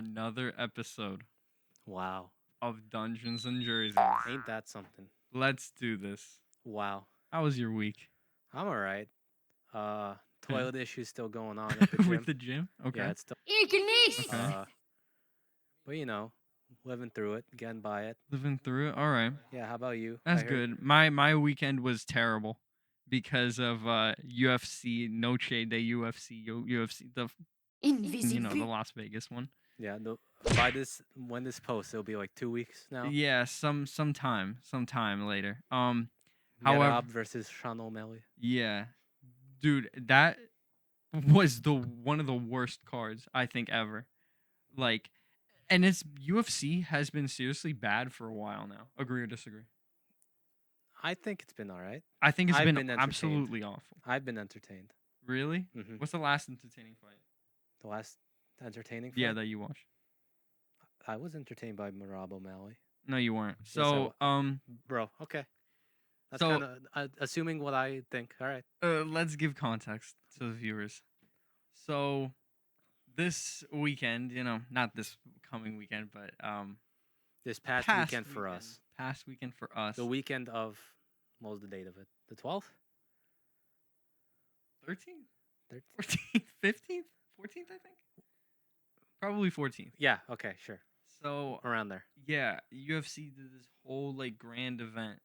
another episode Wow. of Dungeons and Jerseys. Ain't that something? Let's do this. Wow. How was your week? I'm all right. Yeah. Toilet issues still going on at the gym. With the gym? Okay. Yeah, it's still. Okay. But living through it, getting by it. Living through it. All right. Yeah. How about you? That's I heard- good. My weekend was terrible because of UFC Noche de UFC UFC the the Las Vegas one. Yeah. When this posts, it'll be like 2 weeks now. Yeah, sometime later. However, However, versus Sean O'Malley. yeah, dude, that was the one of the worst cards I think ever. Like, and it's UFC has been seriously bad for a while now. Agree or disagree? I think it's been all right. I think it's I've been been entertained. absolutely awful. I've been entertained. Really? Mhm. What's the last entertaining fight? The last entertaining. Yeah, fight? that you watched. I was entertained by Marab O'Malley. No, you weren't. Yes, So, Bro, okay. That's So- kind of assuming what I think. All right. let's give context to the viewers. So, this weekend, not this coming weekend, but This past weekend for us. Past weekend for us. The weekend of, what was the date of it? The 12th? 13th, 13th? 14th, 15th, 14th, I think. Probably 14th. Yeah, okay, sure. So, Around there. yeah, UFC did this whole like grand event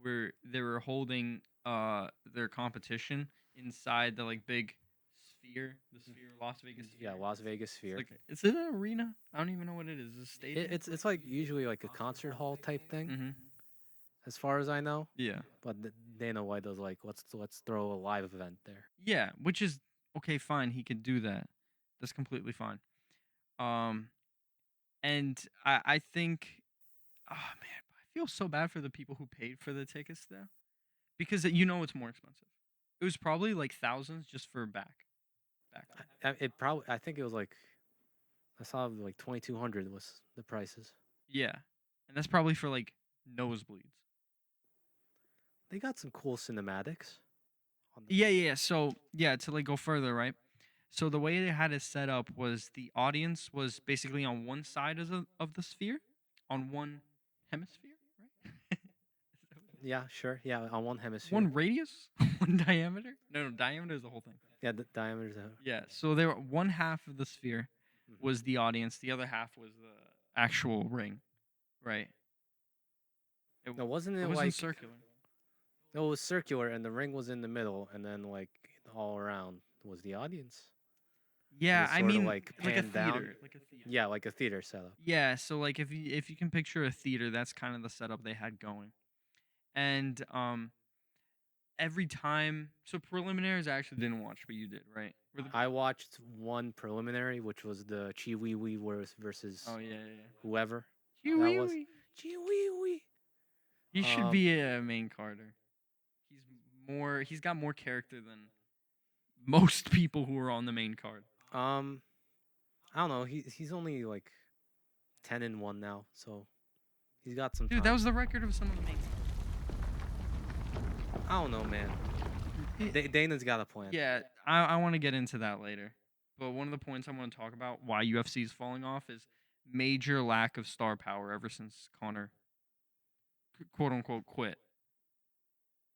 where they were holding their competition inside the like big sphere, the sphere, Las Vegas sphere. Yeah, Las Vegas It's Sphere. like, is it an arena? I don't even know what it is. Is it a stadium? It's like usually like a concert hall type thing, Mm-hmm. as far as I know. Yeah. But Dana White was like, let's throw a live event there. Yeah, which is okay, fine. He could do that. That's completely fine. And I think, oh man, I feel so bad for the people who paid for the tickets there, because it's more expensive. It was probably like thousands just for back. I think it was like, I saw like 2,200 was the prices. Yeah, and that's probably for like nosebleeds. They got some cool cinematics. Yeah. So yeah, to like go further, right? So the way they had it set up was the audience was basically on one side of the sphere, on one hemisphere, right? Yeah, sure. Yeah, on one hemisphere. One radius, one diameter. No, diameter is the whole thing. Yeah, the diameters. Yeah. So there, one half of the sphere was the audience. The other half was the actual ring, right? No, wasn't it It wasn't like circular. No, it was circular, and the ring was in the middle, and then like all around was the audience. Yeah, was I sorta, mean, like, like a panned down. theater, like a theater. Yeah, like a theater setup. Yeah, so like if you can picture a theater, that's kind of the setup they had going. And every time, so preliminaries I actually didn't watch, but you did, right? I watched one preliminary, which was the Chi Wee Wee versus Oh yeah. whoever. Chee That wee was- wee. Chi Wee Wee. He should be a main carder. He's got more character than most people who are on the main card. I don't know. He's only like 10-1 now, so he's got some Dude, time. that was the record of some of the main. I don't know, man. Dana's got a plan. Yeah, I want to get into that later. But one of the points I want to talk about why UFC is falling off is major lack of star power ever since Conor, quote unquote, quit.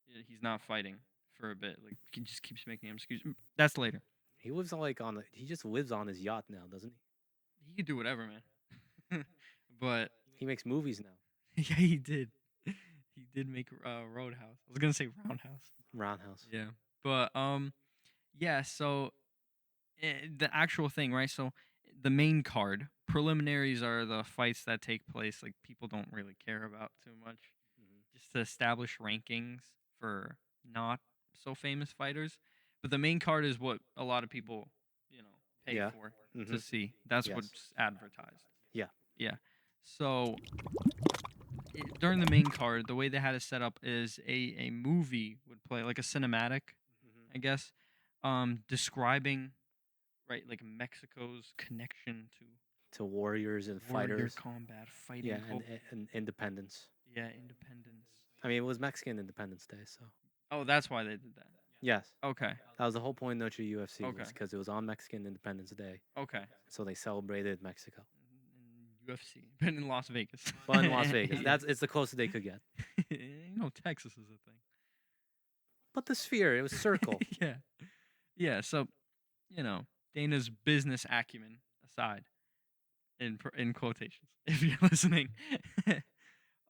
Yeah, he's not fighting for a bit. Like, he just keeps making excuses. That's later. He lives he just lives on his yacht now, doesn't he? He could do whatever, man. But He makes movies now. yeah, he did. He did make Roadhouse. I was gonna say Roundhouse. Roundhouse. Yeah, but yeah. So the actual thing, right? So the main card preliminaries are the fights that take place. Like, people don't really care about too much, just to establish rankings for not so famous fighters. But the main card is what a lot of people, pay Yeah. for Mhm. to see. That's Yes. what's advertised. Yeah. Yeah. So during the main card, the way they had it set up is a movie would play, like a cinematic, I guess, describing, right, like Mexico's connection to warriors and warrior fighters. combat, fighting, Yeah, hope, and independence. yeah, independence. I mean, it was Mexican Independence Day, so. Oh, that's why they did that. Yes. Okay. That was the whole point of Noche UFC, Okay. was because it was on Mexican Independence Day, Okay. so they celebrated Mexico. UFC, but in Las Vegas. But in Las Vegas, Yeah. it's the closest they could get. Texas is a But the sphere, it was circle. thing. Yeah. Yeah. So, you know, Dana's business acumen aside, in quotations, if you're listening.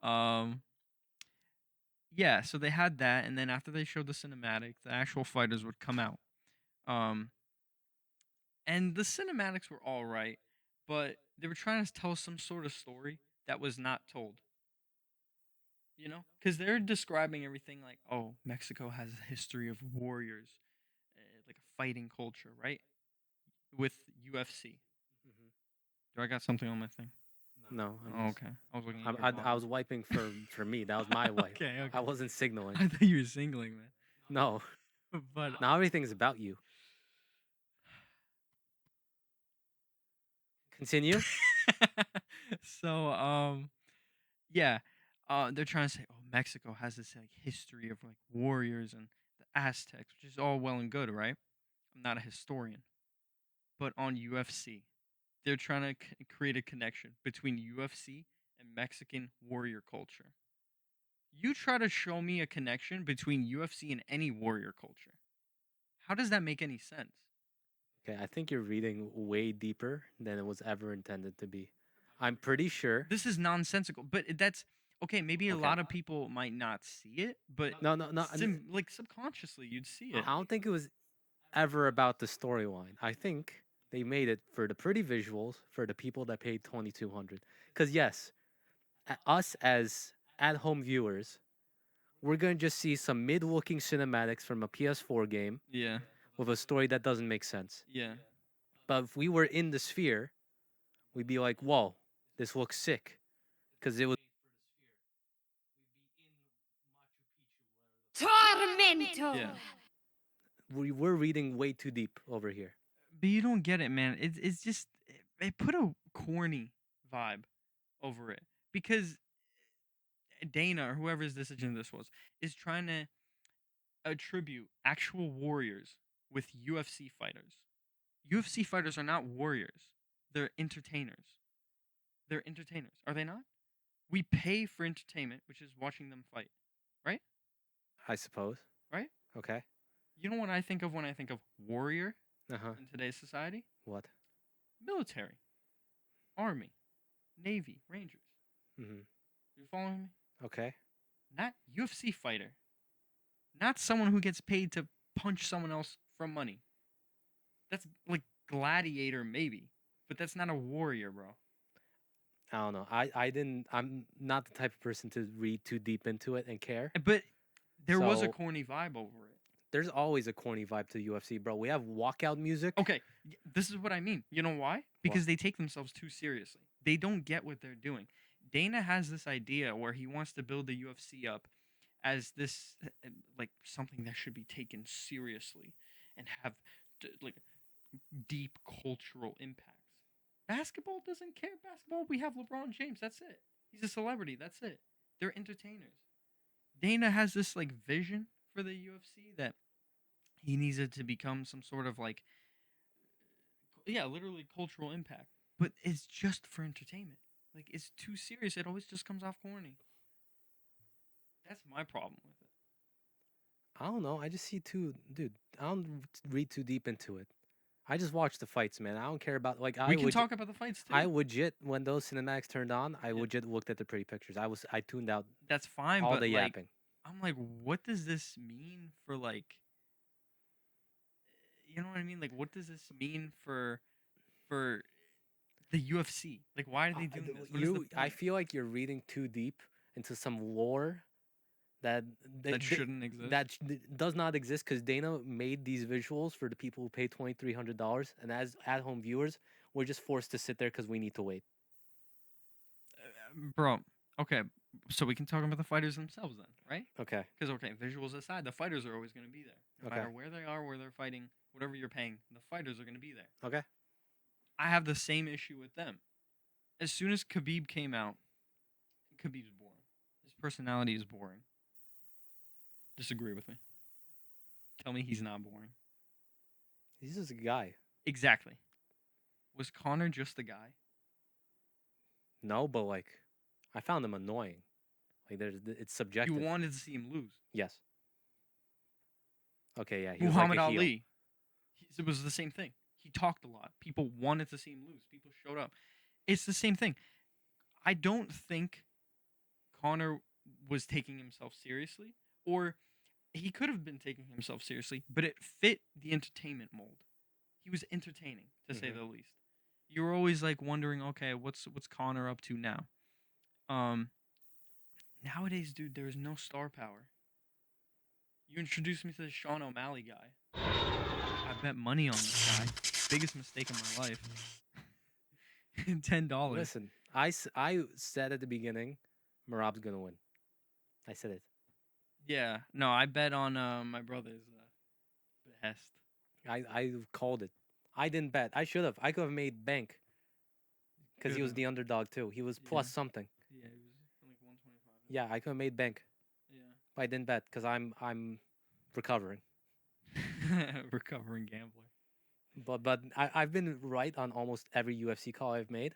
um, yeah. So they had that, and then after they showed the cinematic, the actual fighters would come out. Um, and the cinematics were all right, but they were trying to tell some sort of story that was not told. Because they're describing everything like, oh, Mexico has a history of warriors, like a fighting culture, right? With UFC. Mhm. Do I got something on my thing? No, Oh, okay. I was looking at your I bottom. was wiping for me. That was my wipe. Okay, I okay. wasn't signaling. I thought you were singling, man. No, But now everything is about you. Continue. so yeah, they're trying to say, oh, Mexico has this like history of like warriors and the Aztecs, which is all well and good, right? I'm not a historian, but on UFC, they're trying to create a connection between UFC and Mexican warrior culture. You try to show me a connection between UFC and any warrior culture. How does that make any sense? Okay, I think you're reading way deeper than it was ever intended to be. I'm pretty sure. This is nonsensical, but that's okay. Maybe a Okay. lot of people might not see it, but No. like subconsciously, you'd see it. I don't think it was ever about the storyline. I think they made it for the pretty visuals for the people that paid 2,200. Because yes, us as at-home viewers, we're gonna just see some mid-looking cinematics from a PS4 game Yeah, with a story that doesn't make sense. yeah. But if we were in the sphere, we'd be like, "Whoa, this looks sick," because it was. Tormento. Yeah. We were reading way too deep over here. But you don't get it, man. It's just it put a corny vibe over it because Dana or whoever's decision this was is trying to attribute actual warriors with UFC fighters. UFC fighters are not warriors. They're entertainers. They're entertainers. Are they not? We pay for entertainment, which is watching them fight. Right? I suppose. Right? Okay. You know what I think of when I think of warrior Uh huh. in today's society? What? Military, army, navy, rangers. Mm-hmm. You following me? Okay. Not UFC fighter. Not someone who gets paid to punch someone else from money. That's like gladiator maybe, but that's not a warrior, bro. I don't know. I didn't. I'm not the type of person to read too deep into it and care. But there was a So corny vibe over it. there's always a corny vibe to UFC, bro. We have walkout music. Okay, this is what I mean. You know why? Because they take themselves too seriously. They don't get what they're doing. Dana has this idea where he wants to build the UFC up as this like something that should be taken seriously and have like deep cultural impacts. Basketball doesn't care. Basketball, we have LeBron James. That's it. He's a celebrity. That's it. They're entertainers. Dana has this like vision for the UFC that he needs it to become some sort of like yeah, literally cultural impact. But it's just for entertainment. Like it's too serious. It always just comes off corny. That's my problem with it. I don't know. I just see too, dude. I don't read too deep into it. I just watch the fights, man. I don't care about like We can talk about the fights too. I legit when those cinematics turned on, I Yeah. legit looked at the pretty pictures. I tuned out That's fine, all but the like yapping. I'm like, what does this mean for like you know what I mean? Like what does this mean for the UFC? Like why are they doing this? What is the I point? feel like you're reading too deep into some lore that That shouldn't exist. does not exist because Dana made these visuals for the people who pay $2,300, and as at-home viewers, we're just forced to sit there because we need to wait. Bro, okay, so we can talk about the fighters themselves then, right? Okay. Because okay, visuals aside, the fighters are always going to be there, no Okay. matter where they are, where they're fighting, whatever you're paying. The fighters are going to be there. Okay. I have the same issue with them. As soon as Khabib came out, Khabib's boring. His personality is boring. Disagree with me. Tell me he's not boring. He's just a guy. Exactly. Was Connor just a guy? No, but like, I found him annoying. Like, it's You subjective. wanted to see him lose. Yes. Okay, yeah, he was like a Muhammad heel. Ali, it was the same thing. He talked a lot. People wanted to see him lose. People showed up. It's the same thing. I don't think Connor was taking himself seriously, or he could have been taking himself seriously, but it fit the entertainment mold. He was entertaining, to say Mhm. the least. You were always like wondering, okay, what's Connor up to now? Um, Nowadays, dude, there is no star power. You introduced me to the Sean O'Malley guy. I bet money on this guy. Biggest mistake of my life. $10. Listen, I said at the beginning, Marab's gonna win. I said it. Yeah, no, I bet on my brother's behest. I called it. I didn't bet. I should have. I could have made bank because he was Could've. the underdog too. He was Yeah. plus something. Yeah, he was like 125. Yeah, I could have made bank. But I didn't bet because I'm recovering. Yeah. Recovering gambler. But I've been right on almost every UFC call I've made,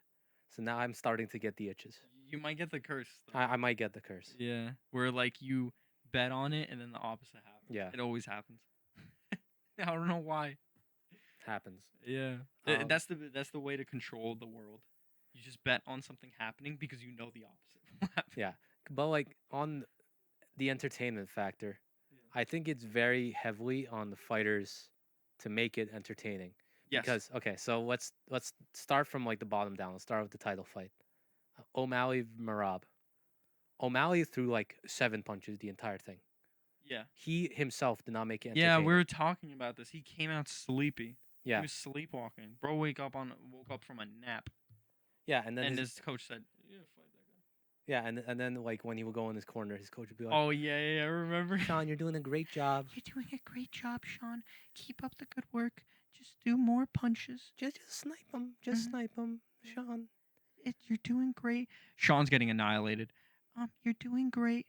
so now I'm starting to get the itches. You might get the curse though. I might get the curse. Yeah, where like you bet on it and then the opposite happens. Yeah. It always happens. I don't know why. Happens. Yeah, that's the way to control the world. You just bet on something happening because you know the opposite will happen. Yeah, but like on the entertainment factor, I think it's very heavily on the fighters to make it entertaining. Yes. Because okay, so let's start from like the bottom down. Let's start with the title fight. O'Malley Marab. O'Malley threw like 7 punches the entire thing. Yeah. He himself did not make it Yeah, entertaining. we were talking about this. He came out sleepy. Yeah. He was sleepwalking. Bro woke up from a nap. Yeah, and then And his coach said, "Yeah, fight that guy." yeah, and then like when he would go in his corner, his coach would be like, Oh yeah, I remember. "Sean, you're doing a great job. You're doing a great job, Sean. Keep up the good work. Just do more punches. Just snipe him. Just Mhm. snipe him, Sean." You're doing great. Sean's getting annihilated. You're doing great.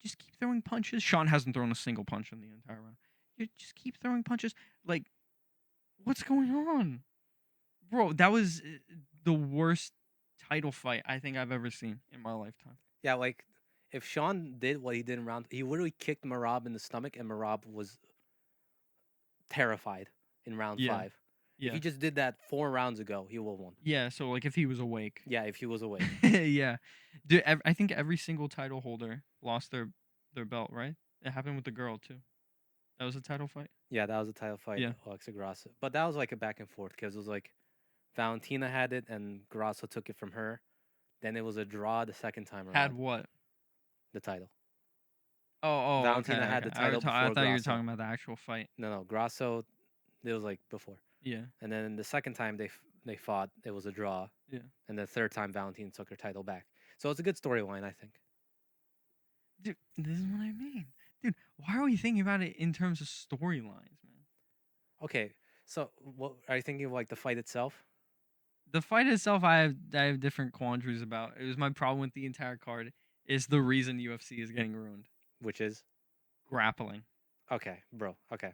Just keep throwing punches. Sean hasn't thrown a single punch in the entire round. You just keep throwing punches. Like, what's going on, bro? That was the worst title fight I think I've ever seen in my lifetime. Yeah, like if Sean did what he did in round, he literally kicked Marab in the stomach, and Marab was terrified in round Yeah. 5. If Yeah. he just did that 4 rounds ago, he would have won. Yeah. So like, if he was awake. Yeah, if he was awake. Yeah, dude. I think every single title holder lost their belt. Right? It happened with the girl too. That was a title fight. Yeah, that was a title fight, Yeah. Alexa Grasso. But that was like a back and forth because it was like Valentina had it and Grasso took it from her. Then it was a draw the second time around. Had what? The title. Oh, Valentina okay, had okay. the title I before thought you were Grasso. talking about the actual fight. No, Grasso. It was like before. Yeah. And then the second time they fought, it was a draw. Yeah. And the third time, Valentina took her title back. So it's a good storyline, I think. Dude, this is what I mean. Dude, why are we thinking about it in terms of storylines, man? Okay, so what are you thinking of, like the fight itself? The fight itself, I have different quandaries about. It was my problem with the entire card. Is the reason UFC is getting ruined. Which is Grappling. okay, bro. Okay,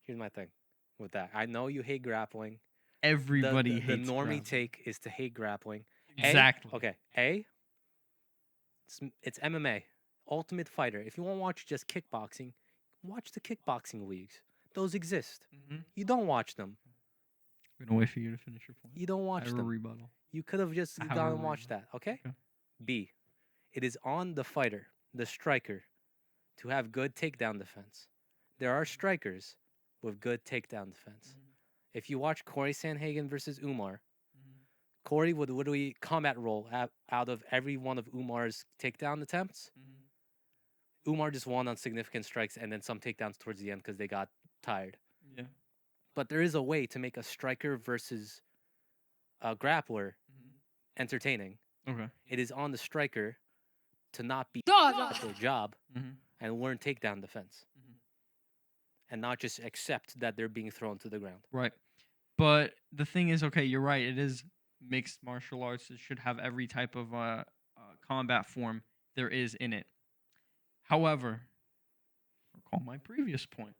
here's my thing with that. I know you hate grappling. Everybody the hates normie grappling. take is to hate grappling. Exactly. Okay. It's MMA. Ultimate Fighter. If you want to watch just kickboxing, watch the kickboxing leagues. Those exist. Mm-hmm. You don't watch them. I'm gonna wait for you to finish your point. You don't I watch have a them. rebuttal. You could have just I have gone a and watched rebuttal. that. Okay? Okay. B. It is on the fighter, the striker, to have good takedown defense. There are strikers with good takedown defense. If you watch Corey Sanhagen versus Umar, Corey would literally combat roll out of every one of Umar's takedown attempts. Umar just won on significant strikes and then some takedowns towards the end because they got tired. Yeah. But there is a way to make a striker versus a grappler entertaining. Okay. It is on the striker to not be at their job and learn takedown defense. And not just accept that they're being thrown to the ground. Right. But the thing is, okay, you're right. It is mixed martial arts. It should have every type of combat form there is in it. However, recall my previous point.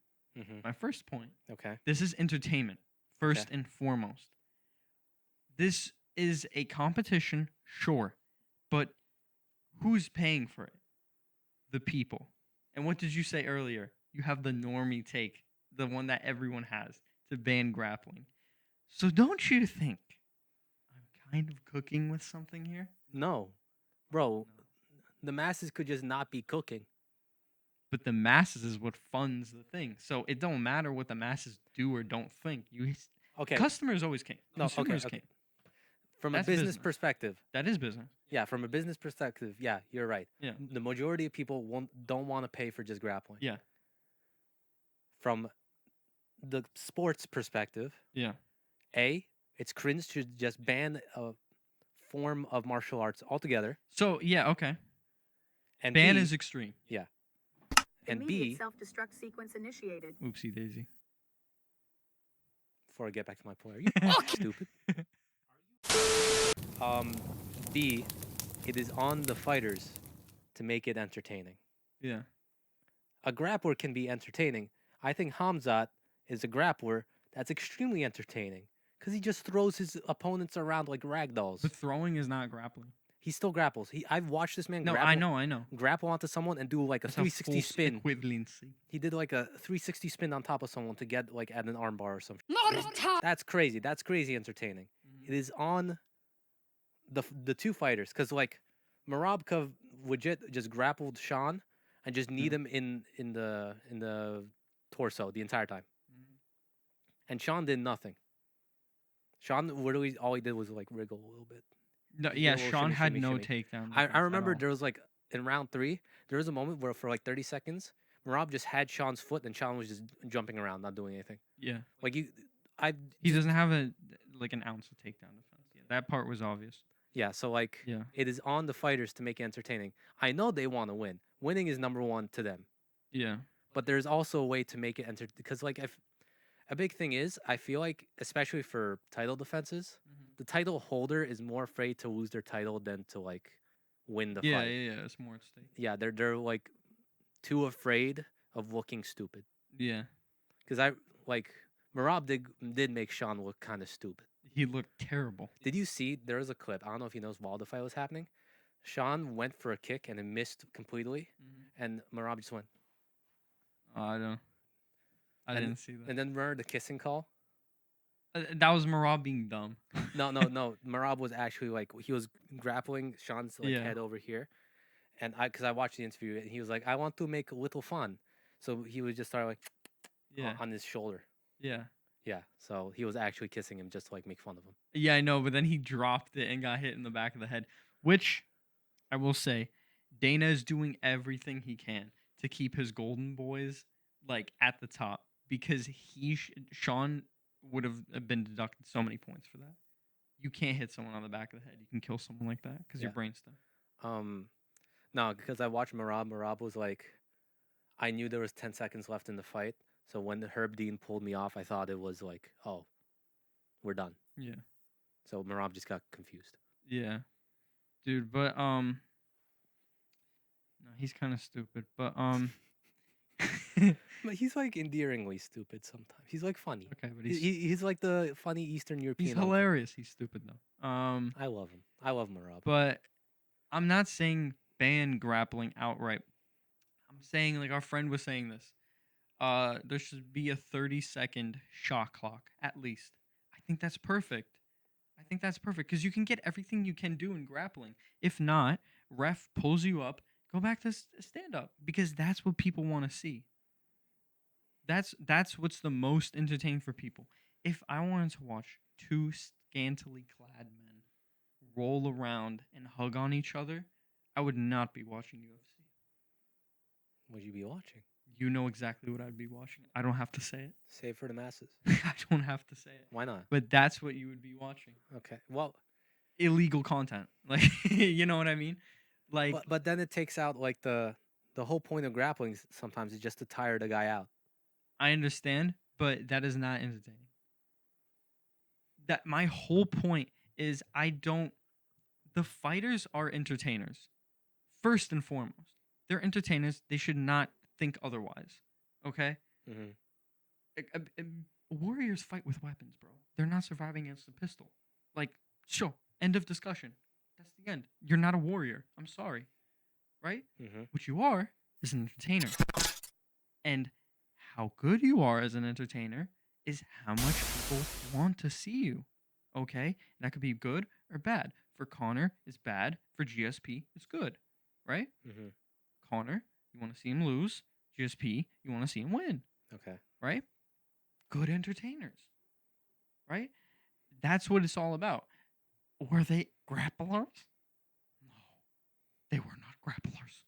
My first point. Okay. This is entertainment, first and foremost. This is a competition, sure, but who's paying for it? The people. And what did you say earlier? You have the normie take, the one that everyone has, to ban grappling. So don't you think I'm kind of cooking with something here? No, bro, the masses could just not be cooking. But the masses is what funds the thing. So it don't matter what the masses do or don't think. Okay, Customers always king. no, okay, Consumers okay. king. From a That's business business. perspective, That is business. yeah, from a business perspective, yeah, you're right. Yeah. The majority of people don't want to pay for just grappling. Yeah. From the sports perspective, Yeah. it's cringe to just ban a form of martial arts altogether, So yeah, okay. and Ban B, is extreme. yeah, and Immediate B, self-destruct sequence initiated. Oopsie daisy. before I get back to my point, are you fucking stupid? Um, B, it is on the fighters to make it entertaining. Yeah. A grappler can be entertaining. I think Hamzat is a grappler that's extremely entertaining because he just throws his opponents around like rag dolls. But throwing is not grappling. He still grapples. I've watched this man No, grapple, I know. grapple onto someone and do like a That's 360 full spin. equivalency. He did like a 360 spin on top of someone to get like at an armbar or something. That's crazy. That's crazy entertaining. It is on the two fighters because like Marabka legit just grappled Sean and just kneed him in the torso the entire time, and Sean did nothing. Sean literally all he did was like wriggle a little bit. No, He did a yeah, little Sean shimmy, had shimmy, no shimmy. takedown. I remember there was like in round 3 there was a moment where for like 30 seconds Marab just had Sean's foot and Sean was just jumping around not doing anything. Yeah. Like I He just, doesn't have an ounce of takedown defense. Yeah, that part was obvious. yeah, so like Yeah. it is on the fighters to make it entertaining. I know they want to win. Winning is number 1 to them. Yeah. But there's also a way to make it because like if a big thing is I feel like especially for title defenses, the title holder is more afraid to lose their title than to like win the Yeah, fight. yeah, it's more at stake. Yeah, they're like too afraid of looking stupid. Yeah. Because I like Marab did make Sean look kind of stupid. He looked terrible. Did you see there was a clip? I don't know if you knows while the fight was happening. Sean went for a kick and it missed completely, and Marab just went. I don't. I And- didn't see that. And then remember the kissing call? That was Marab being dumb. No. Marab was actually like he was grappling Sean's like Yeah. head over here, and because I watched the interview and he was like, "I want to make a little fun," so he would just start like Yeah. on his shoulder. Yeah. Yeah, so he was actually kissing him just to like make fun of him. Yeah, I know, but then he dropped it and got hit in the back of the head, which I will say, Dana is doing everything he can to keep his golden boys like at the top because Sean would have been deducted so many points for that. You can't hit someone on the back of the head. You can kill someone like that because your Yeah. brain's done. No, because I watched Marab. Marab was like, I knew there was 10 seconds left in the fight, so when the Herb Dean pulled me off, I thought it was like, oh, we're done. Yeah. So Marab just got confused. Yeah. Dude, but no, he's kind of stupid, but But he's like endearingly stupid sometimes. He's like funny. okay, but He's like the funny Eastern European. he's uncle. hilarious. He's stupid though. I love him. I love Marab. But I'm not saying ban grappling outright. I'm saying like our friend was saying this. There should be a 30-second shot clock at least. I think that's perfect. Because you can get everything you can do in grappling. If not, ref pulls you up, go back to stand up because that's what people want to see. That's what's the most entertaining for people. If I wanted to watch two scantily clad men roll around and hug on each other, I would not be watching UFC. Would you be watching? You know exactly what I'd be watching. I don't have to say it. Save for the masses. I don't have to say it. Why not? But that's what you would be watching. Okay. Well, Illegal content. Like, you know what I mean? Like, but then it takes out like the whole point of grappling sometimes is just to tire the guy out. I understand, but that is not entertaining. That my whole point is the fighters are entertainers. First and foremost. They're entertainers. They should not think otherwise. Okay? Mm-hmm. Warriors fight with weapons, bro. They're not surviving against a pistol. Like, sure, End of discussion. That's the end. You're not a warrior. I'm sorry, right? Mm-hmm. What you are is an entertainer. And how good you are as an entertainer is how much people want to see you. Okay? And that could be good or bad. For Connor, it's bad. For GSP, it's good. Right? Mm-hmm. Connor, you want to see him lose. GSP, you want to see him win. Okay. Right? Good entertainers. Right? That's what it's all about. Were they grapplers? No, they were not grapplers.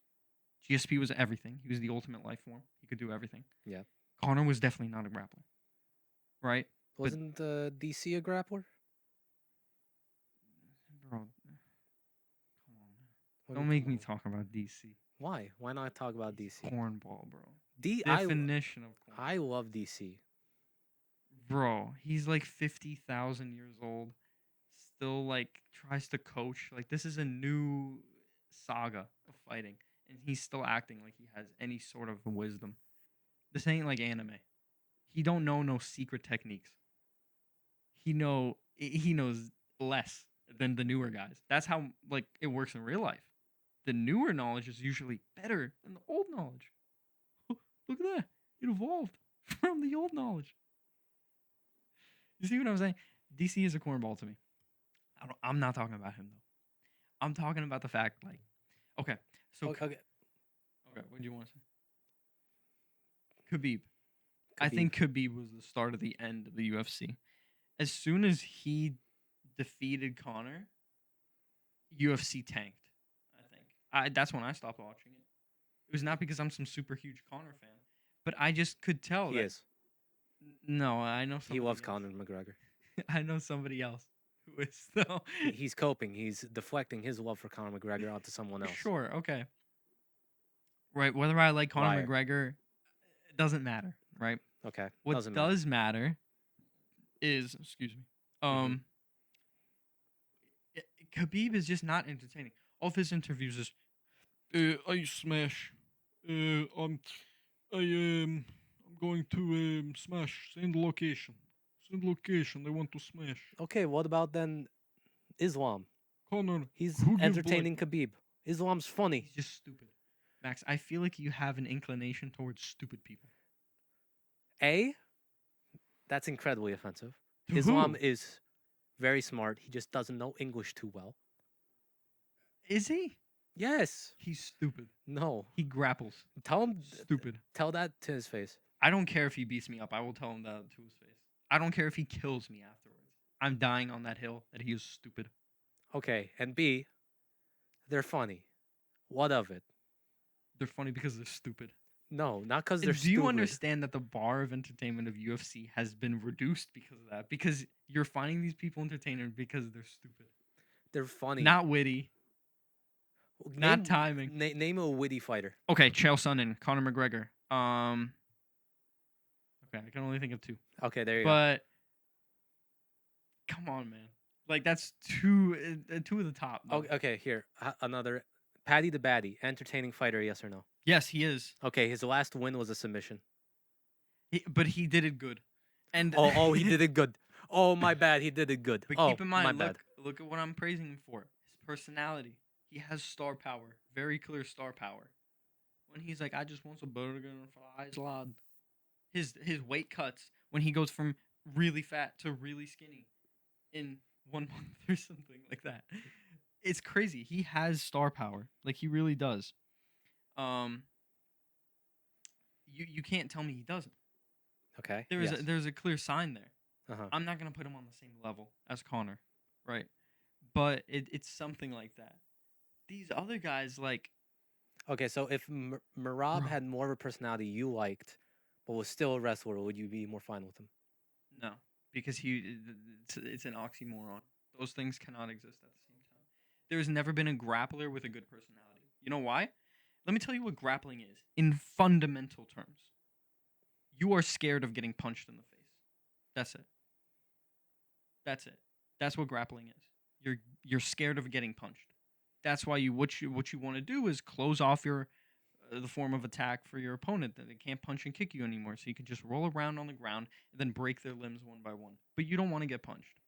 GSP was everything. He was the ultimate life form. He could do everything. Yeah. Connor was definitely not a grappler. Right? But Wasn't DC a grappler? bro, come on, man. What do Don't you make come me on? talk about DC. Why? Why not talk about He's DC? cornball, bro. D Definition of cornball. I love DC. Bro, he's like 50,000 years old. Still like tries to coach. Like this is a new saga of fighting, and he's still acting like he has any sort of wisdom. This ain't like anime. He don't know no secret techniques. He knows less than the newer guys. That's how like it works in real life. The newer knowledge is usually better than the old knowledge. Look at that. It evolved from the old knowledge. You see what I'm saying? DC is a cornball to me. I'm not talking about him though. I'm talking about the fact like, okay, so Okay. okay, what do you want to say? Khabib. I think Khabib was the start of the end of the UFC. As soon as he defeated Conor, UFC tanked. I think that's when I stopped watching it. It was not because I'm some super huge Conor fan, but I just could tell He that. is. No, I know He somebody loves else. Conor McGregor. I know somebody else who is though. He's coping. He's deflecting his love for Conor McGregor onto someone else. Sure, okay. Right, whether I like Conor Liar. McGregor, it doesn't matter, right? Okay. What Doesn't does matter is, excuse me, Mhm. Khabib is just not entertaining. All of his interviews is, I smash, I'm going to smash. Send location. Send location. I want to smash. Okay, what about then Islam? Connor, He's who give entertaining blood? Khabib. Islam's funny. He's just stupid. Max, I feel like you have an inclination towards stupid people. A, that's incredibly offensive. To Islam who? is very smart. He just doesn't know English too well. Is he? Yes. He's stupid. No. He grapples. Tell him. Stupid. Tell that to his face. I don't care if he beats me up. I will tell him that to his face. I don't care if he kills me afterwards. I'm dying on that hill that he is stupid. Okay, and B, they're funny. What of it? They're funny because they're stupid. No, not because they're Do stupid. you understand that the bar of entertainment of UFC has been reduced because of that? Because you're finding these people entertaining because they're stupid. They're funny. Not witty. Not timing. Name a witty fighter. Okay, Chael Sonnen, Conor McGregor. Okay, I can only think of two. Okay, there you go. But come on, man. Like that's two of the top. though. Okay, here. Another. Paddy the Baddy. Entertaining fighter, yes or no? Yes, he is. Okay, his last win was a submission. But he did it good. And Oh, he did it good. Oh, my bad. He did it good. But Oh, keep in my mind, bad. look at what I'm praising him for. His personality. He has star power. Very clear star power. When he's like, I just want some burger and fries, lad. His weight cuts when he goes from really fat to really skinny in 1 month or something like that. It's crazy. He has star power. Like he really does. You can't tell me he doesn't. Okay. There's a clear sign there. Uh-huh. I'm not gonna put him on the same level as Connor, right? But it's something like that. These other guys, like, Okay, so if Merab Bro. had more of a personality you liked, but was still a wrestler, would you be more fine with him? no, because it's an oxymoron. Those things cannot exist at the same time. There's never been a grappler with a good personality. You know why? Let me tell you what grappling is in fundamental terms. You are scared of getting punched in the face. That's it. That's it. That's what grappling is. You're scared of getting punched. That's why what you want to do is close off your the form of attack for your opponent that they can't punch and kick you anymore. So you can just roll around on the ground and then break their limbs one by one. But you don't want to get punched.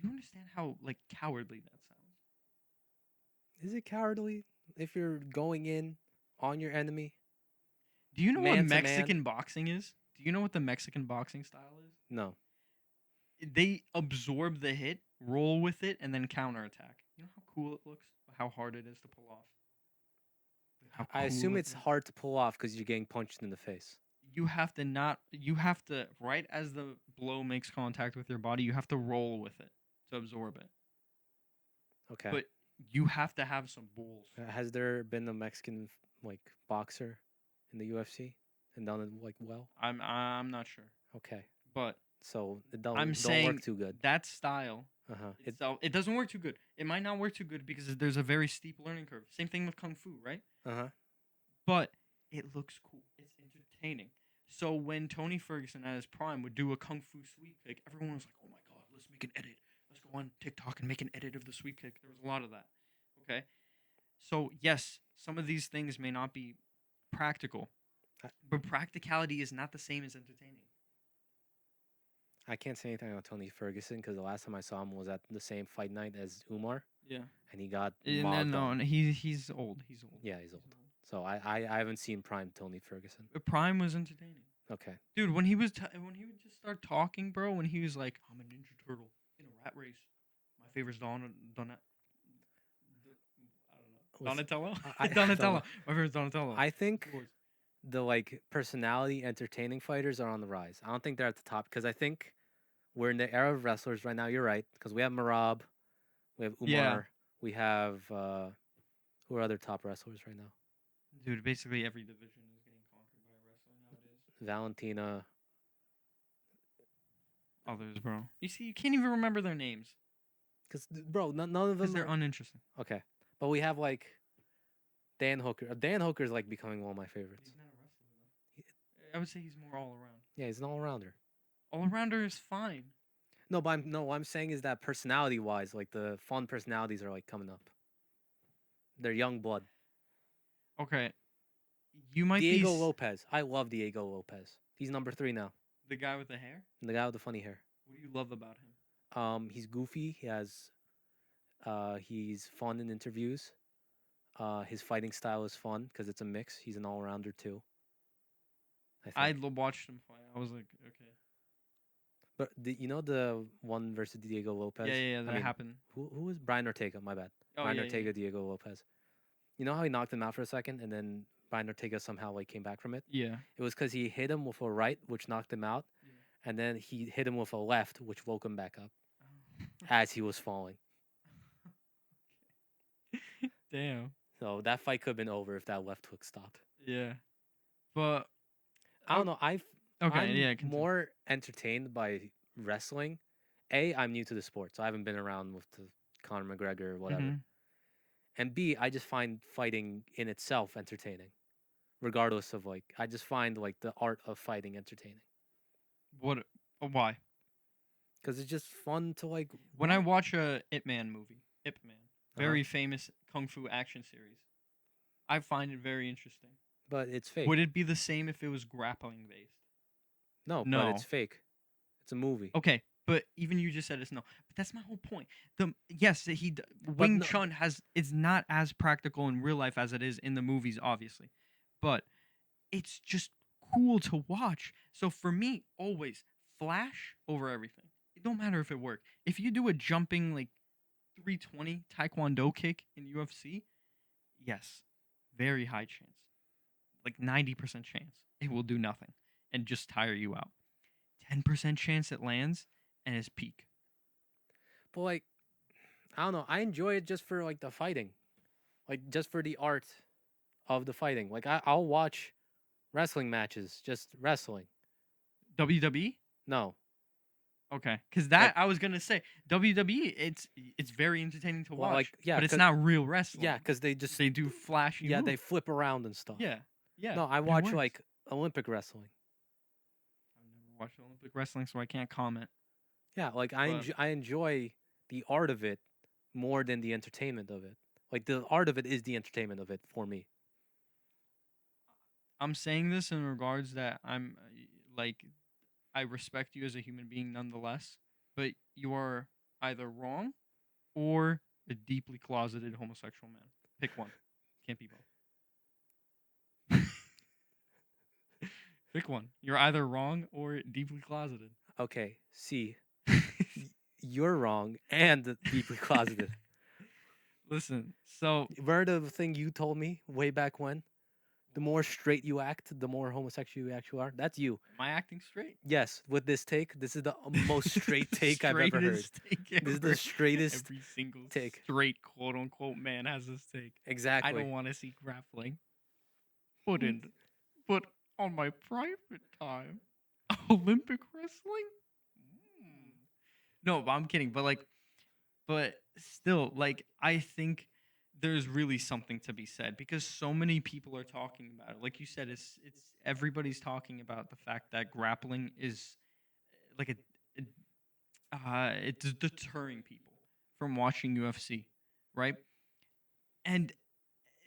Do you understand how like cowardly that sounds? Is it cowardly if you're going in on your enemy Do you know what man to man? Mexican boxing is? Do you know what the Mexican boxing style is? No. They absorb the hit, roll with it, and then counterattack. You know how cool it looks? How hard it is to pull off? Like, how I assume cool it it's looks? hard to pull off because you're getting punched in the face. You have to not. You have to right as the blow makes contact with your body. You have to roll with it to absorb it. Okay. But you have to have some balls. Has there been a Mexican like boxer in the UFC and done it like well? I'm not sure, Okay. but So it I'm don't work saying too good. that style Uh-huh. itself it doesn't work too good. It might not work too good because there's a very steep learning curve. Same thing with kung fu, right? Uh-huh. But it looks cool. It's entertaining. So when Tony Ferguson at his prime would do a kung fu sweep kick, everyone was like, "Oh my god, let's make an edit. Let's go on TikTok and make an edit of the sweep kick." There was a lot of that. Okay? So, yes, some of these things may not be practical, I, but practicality is not the same as entertaining. I can't say anything about Tony Ferguson because the last time I saw him was at the same fight night as Umar Yeah. and he got No, mobbed no, on. no, he's old. He's old. Yeah, he's old. So I haven't seen prime Tony Ferguson. Prime was entertaining. Okay. Dude, when he was when he would just start talking, bro, when he was like, "I'm a Ninja Turtle in a rat race. My favorite's Donatello. I Donatello. My favorite's Donatello. I think Of course. the like personality entertaining fighters are on the rise. I don't think they're at the top because I think we're in the era of wrestlers right now. You're right because we have Marab, we have Umar, Yeah. we have who are other top wrestlers right now? Dude, basically every division is getting conquered by a wrestler nowadays. Valentina. Others, bro. You see, you can't even remember their names Because bro, none of because them they're are uninteresting. okay. But we have like Dan Hooker. Dan Hooker is like becoming one of my favorites. He's not a wrestler though. I would say he's more all around. Yeah, he's an all rounder. All rounder is fine. No, but what I'm saying is that personality wise, like the fun personalities are like coming up. They're young blood. Okay, you might Diego be Lopez. I love Diego Lopez. He's number 3 now. the guy with the hair. The guy with the funny hair. What do you love about him? He's goofy. He's fun in interviews. His fighting style is fun because it's a mix. He's an all rounder too. I think. Watched him fight. I was like, okay. But you know the one versus Diego Lopez. Yeah, I that mean, happened. who was Brian Ortega? My bad. Oh, Brian yeah, Ortega, yeah. Diego Lopez. You know how he knocked him out for a second, and then Brian Ortega somehow like came back from it. Yeah. It was because he hit him with a right, which knocked him out, Yeah. and then he hit him with a left, which woke him back up Oh. as he was falling. Damn. So that fight could have been over if that left hook stopped. Yeah. But I don't know. okay, I'm yeah, continue. more entertained by wrestling. I'm new to the sport, so I haven't been around with the Conor McGregor or whatever. Mhm. And B, I just find fighting in itself entertaining, regardless of like I just find like the art of fighting entertaining What? Why? because it's just fun to like. When I watch a Ip Man movie, Ip Man, Uh-huh. very famous kung fu action series, I find it very interesting. But it's fake. Would it be the same if it was grappling based? No, but No. it's fake. It's a movie. Okay, but even you just said it's no. But that's my whole point. Wing no- Chun it's not as practical in real life as it is in the movies, obviously, but it's just cool to watch. So for me, always flash over everything. It don't matter if it worked. If you do a jumping like 320 Taekwondo kick in UFC, yes, very high chance, like 90% chance it will do nothing and just tire you out. 10% chance it lands and is peak. But like, I don't know. I enjoy it just for like the fighting, like just for the art of the fighting. Like I'll watch wrestling matches, just wrestling. WWE? No, Okay, because that I was gonna say WWE. It's very entertaining to Well, watch, like, yeah, but it's 'cause- not real wrestling. yeah, because they just they do flashy. they moves. flip around and stuff. Yeah, yeah. No, I and it watch works. like Olympic wrestling. I've never watched Olympic wrestling, so I can't comment. Yeah, like But- I enjoy the art of it more than the entertainment of it. Like the art of it is the entertainment of it for me. I'm saying this in regards that like I respect you as a human being nonetheless, but you are either wrong or a deeply closeted homosexual man. Pick one. Can't be both. Pick one. You're either wrong or deeply closeted. Okay, see, you're wrong and deeply closeted. Listen, so Remember the thing you told me way back when? The more straight you act, the more homosexual you actually are. That's you. am I acting straight? Yes, with this take, this is the most straight take I've ever heard. Straightest take This is ever. the straightest Every single take. straight quote unquote man has this take. I Exactly. don't want to see grappling. But on my private time, Olympic wrestling? Mm. No, but I'm kidding. But still, like, I think there's really something to be said because so many people are talking about it. Like you said, it's everybody's talking about the fact that grappling is like it's deterring people from watching UFC, right? And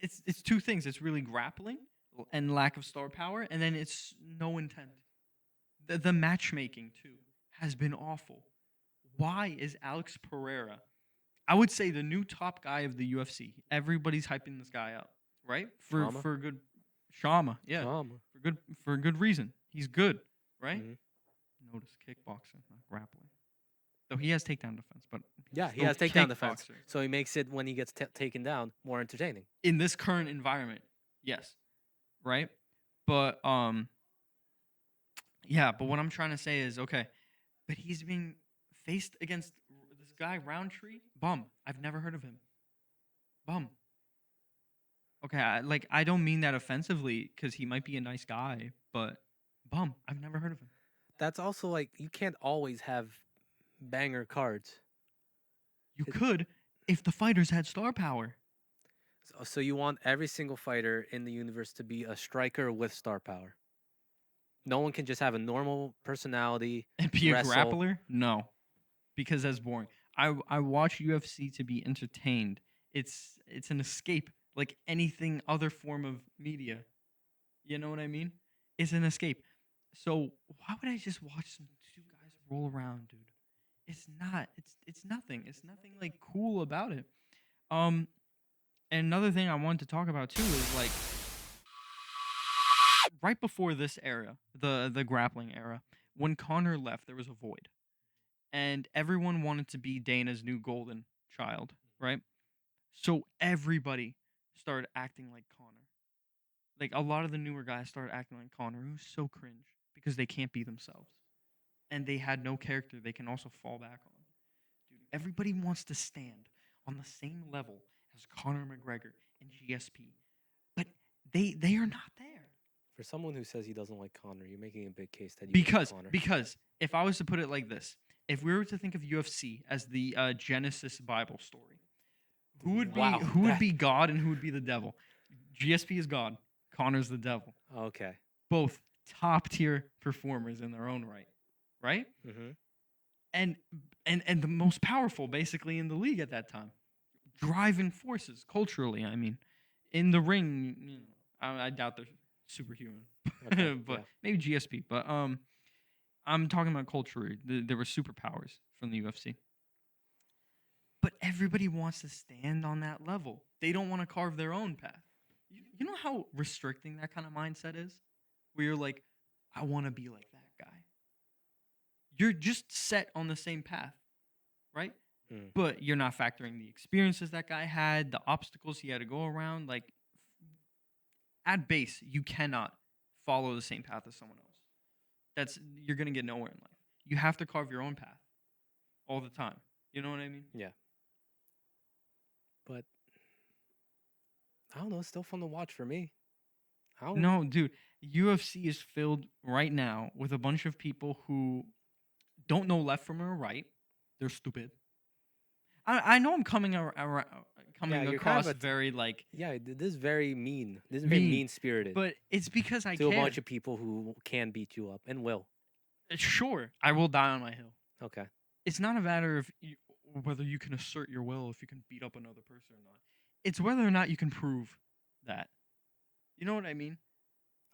it's two things. It's really grappling and lack of star power, and then it's no intent. The matchmaking too has been awful. Why is Alex Pereira? I would say the new top guy of the UFC. Everybody's hyping this guy up, right? Shama? For good Shama, yeah, for good reason. He's good, right? Mhm. Notice kickboxing, not grappling. Though he has takedown defense, but Yeah, he still has takedown defense, kickboxer. so he makes it when he gets taken down more entertaining. In this current environment, yes, right? But yeah. But what I'm trying to say is, okay, but he's being faced against this guy Roundtree. Bum. I've never heard of him. Bum. Okay, I don't mean that offensively because he might be a nice guy, but bum. I've never heard of him. That's also like you can't always have banger cards. You It- could if the fighters had star power So you want every single fighter in the universe to be a striker with star power. No one can just have a normal personality, and be a wrestle. grappler. No, because that's boring. I watch UFC to be entertained. It's an escape, like anything other form of media. You know what I mean? It's an escape. So why would I just watch some two guys roll around, dude? It's not. It's nothing. It's nothing like cool about it. Um, and another thing I wanted to talk about too is like right before this era, the grappling era, when Connor left, there was a void, and everyone wanted to be Dana's new golden child, right? So everybody started acting like Connor. Like a lot of the newer guys started acting like Connor. It was so cringe because they can't be themselves, and they had no character they can also fall back on. Dude, everybody wants to stand on the same level as Conor McGregor and GSP, but they are not there. For someone who says he doesn't like Connor, you're making a big case that you Because like Connor. because if I was to put it like this, if we were to think of UFC as the Genesis Bible story, Wow, who would that- be God and who would be the devil? GSP is God, Connor's the devil. Okay. Both top tier performers in their own right, right? Mm-hmm. And and the most powerful basically in the league at that time, driving forces culturally. I mean, in the ring, you know, I doubt they're superhuman, Okay, but yeah. maybe GSP. But I'm talking about culturally. There were superpowers from the UFC. But everybody wants to stand on that level. They don't want to carve their own path. You know how restricting that kind of mindset is? Where you're like, I want to be like that guy. You're just set on the same path, right? Mm. But you're not factoring the experiences that guy had, the obstacles he had to go around. Like, at base, you cannot follow the same path as someone else. You're gonna get nowhere in life. You have to carve your own path all the time. You know what I mean? Yeah. But I don't know. It's still fun to watch for me. I don't know. No, dude. UFC is filled right now with a bunch of people who don't know left from right. They're stupid. I know I'm coming Yeah, you're kind across of a very like Yeah, this is very mean. This is very mean, mean spirited but it's because I to a care. bunch of people who can beat you up and will. Sure, I will die on my hill. Okay. It's not a matter of whether you can assert your will if you can beat up another person or not. It's whether or not you can prove that. You know what I mean?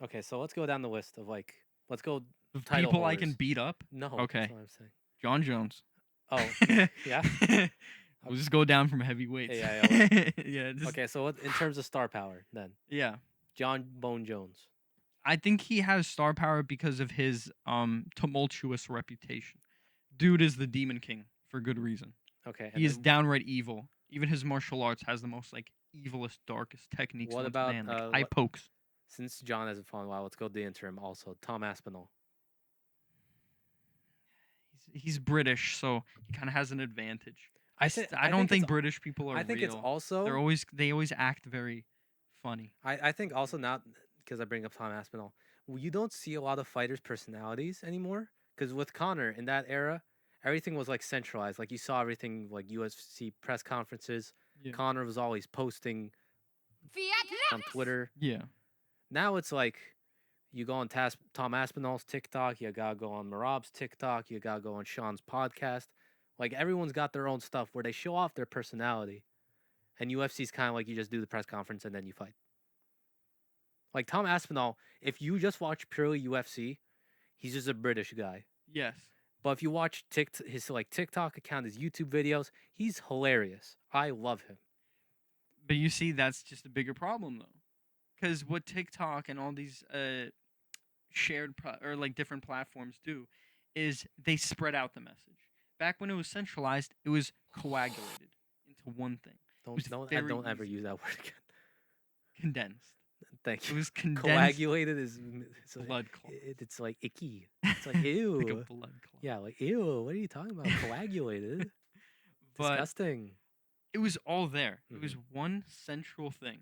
Okay, so let's go down the list of let's go Of title people I can holders. beat up. No, Okay. that's what I'm saying. John Jones. Oh, yeah. We'll just go down from heavyweights. Yeah. Yeah, just Okay, so in terms of star power, then yeah. John Bone Jones. I think he has star power because of his tumultuous reputation. Dude is the Demon King for good reason. Okay, He and is then downright evil. Even his martial arts has the most like evilest, darkest techniques what known to about man, like eye pokes. since John hasn't fallen well, let's go to the interim also. Tom Aspinall. He's British, so he kind of has an advantage. I I don't think it's think British people are I think it's real. also They always act very funny. I think also not because I bring up Tom Aspinall. You don't see a lot of fighters' personalities anymore. Because with Connor in that era, everything was like centralized. Like you saw everything like UFC press conferences. Yeah. Connor was always posting on Twitter. Yeah. Now it's like you go on Tom Aspinall's TikTok, you gotta go on Marab's TikTok, you gotta go on Sean's podcast. Like everyone's got their own stuff where they show off their personality. And UFC's kind of like you just do the press conference and then you fight. Like Tom Aspinall, if you just watch purely UFC, he's just a British guy. Yes. But if you watch his like TikTok account, his YouTube videos, he's hilarious. I love him. But you see, that's just a bigger problem though, because what TikTok and all these or like different platforms do is they spread out the message. Back when it was centralized, it was coagulated into one thing. It was very Don't ever easy. use that word again. Condensed. Thank It you. was condensed Coagulated is blood clot. it's like icky. It's like ew. Like a blood clot. Yeah, like ew. What are you talking about? Coagulated. But Disgusting. it was all there. It was one central thing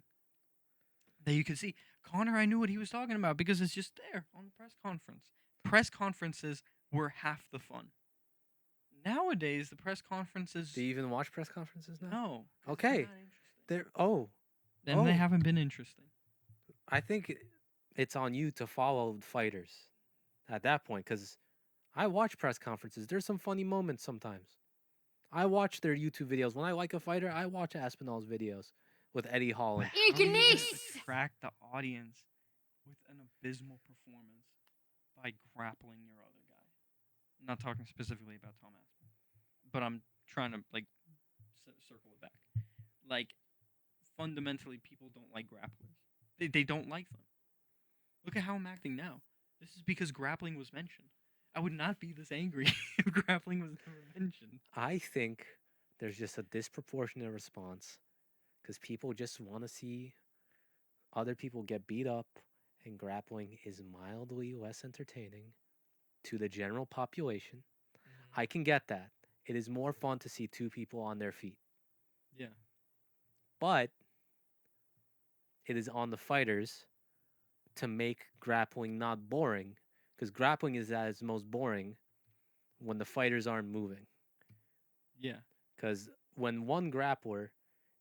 that you could see. Connor, I knew what he was talking about because it's just there on the press conference. Press conferences were half the fun. Nowadays, the press conferences. Do you even watch press conferences now? No. 'Cause they're Okay. not interesting. They're Then they haven't been interesting. I think it's on you to follow fighters at that point because I watch press conferences. There's some funny moments sometimes. I watch their YouTube videos. When I like a fighter, I watch Aspinall's videos with Eddie Hall. But how are you gonna attract the audience with an abysmal performance by grappling your other guy? I'm not talking specifically about Tom Aspinall, but I'm trying to like circle it back. Like fundamentally, people don't like grapplers. They don't like them. Look at how I'm acting now. This is because grappling was mentioned. I would not be this angry if grappling was never mentioned. I think there's just a disproportionate response because people just want to see other people get beat up, and grappling is mildly less entertaining to the general population. I can get that. It is more fun to see two people on their feet. Yeah. But it is on the fighters to make grappling not boring because grappling is at its most boring when the fighters aren't moving. Yeah. Because when one grappler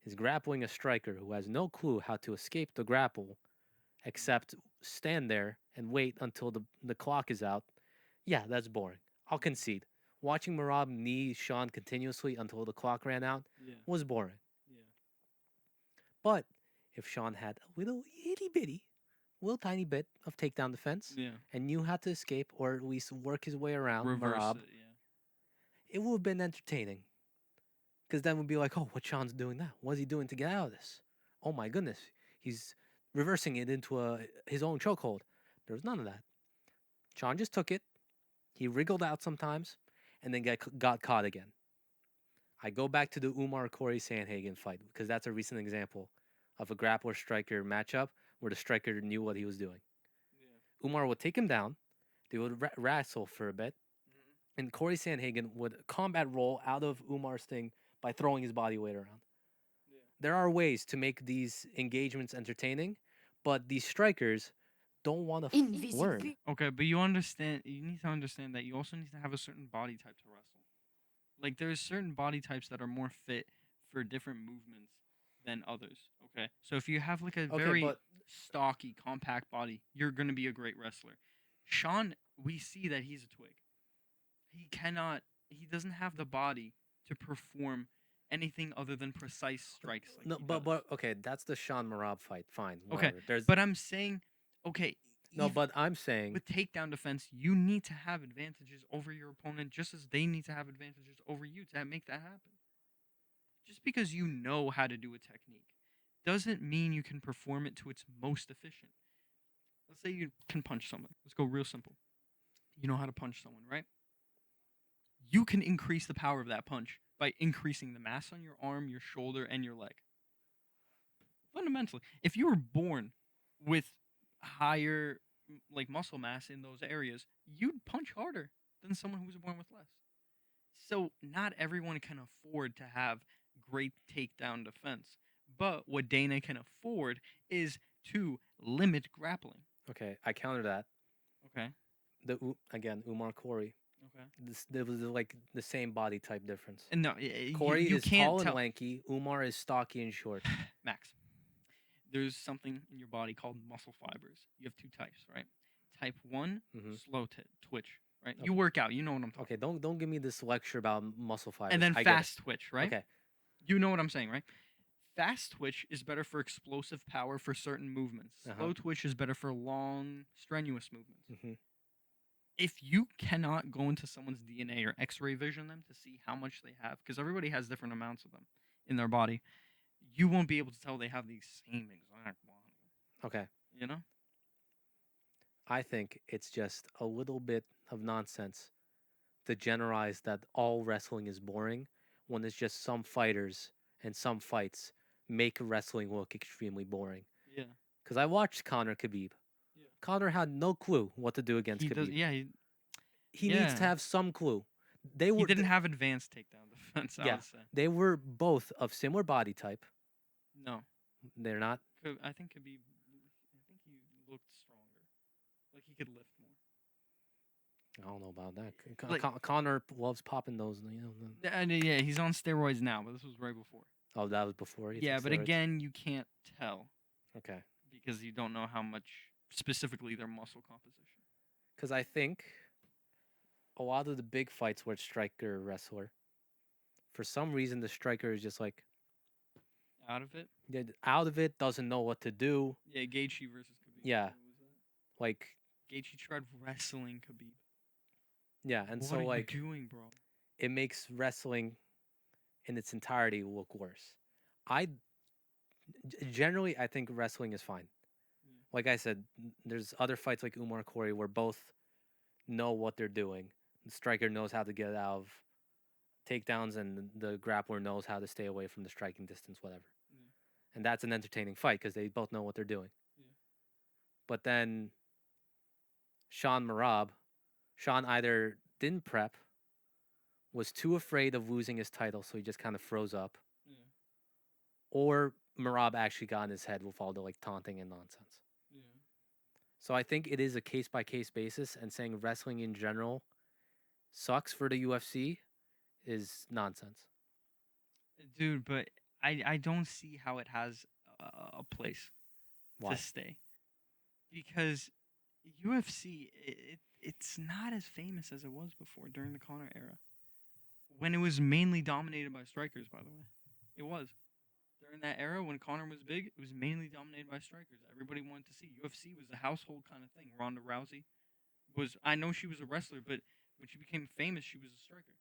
is grappling a striker who has no clue how to escape the grapple except stand there and wait until the clock is out, yeah, that's boring. I'll concede. Watching Marab knee Sean continuously until the clock ran out was boring. Yeah. But if Sean had a little itty bitty, little tiny bit of takedown defense Yeah. and knew how to escape or at least work his way around Reverse Marab, it. Yeah. it would have been entertaining. Because then we'd be like, oh, what Sean's doing now? What is he doing to get out of this? Oh my goodness, he's reversing it into his own chokehold. There was none of that. Sean just took it. He wriggled out sometimes, and then got caught again. I go back to the Umar Corey Sandhagen fight because that's a recent example of a grappler striker matchup where the striker knew what he was doing. Yeah. Umar would take him down. They would wrestle for a bit, and Corey Sandhagen would combat roll out of Umar's thing by throwing his body weight around. Yeah. There are ways to make these engagements entertaining, but these strikers don't want to learn. Okay, but you need to understand that you also need to have a certain body type to wrestle. Like there's certain body types that are more fit for different movements than others. Okay, so if you have like a very stocky, compact body, you're gonna be a great wrestler. Sean, we see that he's a twig. He doesn't have the body to perform anything other than precise strikes. Like no, but okay, that's the Sean Marab fight. Fine, okay, whatever. But I'm saying, okay, No, but I'm saying with takedown defense, you need to have advantages over your opponent just as they need to have advantages over you to make that happen. Just because you know how to do a technique doesn't mean you can perform it to its most efficient. Let's say you can punch someone. Let's go real simple. You know how to punch someone, right? You can increase the power of that punch by increasing the mass on your arm, your shoulder, and your leg. Fundamentally, if you were born with higher like muscle mass in those areas, you'd punch harder than someone who was born with less. So not everyone can afford to have great takedown defense. But what Dana can afford is to limit grappling. okay, I counter that. Okay. Again, Umar Corey. Okay. There was like the same body type difference. And no, Corey you is can't tall and tell. lanky. Umar is stocky and short. Max, there's something in your body called muscle fibers. You have two types, right? Type 1, Mhm. slow twitch, right? Okay. You work out, you know what I'm talking Okay, don't give me this lecture about muscle fibers. And then I get it. fast twitch, right? Okay. You know what I'm saying, right? Fast twitch is better for explosive power for certain movements. Slow twitch is better for long, strenuous movements. Mhm. If you cannot go into someone's DNA or X-ray vision them to see how much they have, because everybody has different amounts of them in their body, you won't be able to tell they have the same exact body. Okay. You know? I think it's just a little bit of nonsense to generalize that all wrestling is boring when it's just some fighters and some fights make wrestling look extremely boring. Yeah. Because I watched Conor Khabib. Yeah. Conor had no clue what to do against He Khabib. does. Yeah. He needs to Yeah. have some clue. He didn't have advanced takedown defense. I Yeah, would say they were both of similar body type. no. They're not. I think Khabib. I think he looked stronger. Like he could lift more. I don't know about that. Like- Conor loves popping those. And yeah, he's on steroids now, but this was right before. Oh, that was before. He Yeah, took but steroids? again, you can't tell Okay. because you don't know how much specifically their muscle composition. Because I think a lot of the big fights were striker wrestler. For some reason, the striker is just like Out of it. out of it, doesn't know what to do. Yeah, Gaethje versus Khabib. Yeah. What was that? Like, Gaethje tried wrestling Khabib. yeah, and What so are like you doing, bro? it makes wrestling in its entirety look worse. Generally I think wrestling is fine. Yeah. Like I said, there's other fights like Umar Corey where both know what they're doing. The striker knows how to get out of takedowns, and the grappler knows how to stay away from the striking distance, whatever. Yeah. And that's an entertaining fight because they both know what they're doing. Yeah. But then Sean either didn't prep, was too afraid of losing his title, so he just kind of froze up, Yeah. or Marab actually got in his head with all the like taunting and nonsense. Yeah. So I think it is a case by case basis, and saying wrestling in general sucks for the UFC is nonsense. Dude, but I don't see how it has a place Why? to stay because UFC it's not as famous as it was before during the Conor era when it was mainly dominated by strikers. By the way, it was during that era when Conor was big. It was mainly dominated by strikers. Everybody wanted to see UFC was a household kind of thing. Ronda Rousey was. I know she was a wrestler, but when she became famous, she was a striker.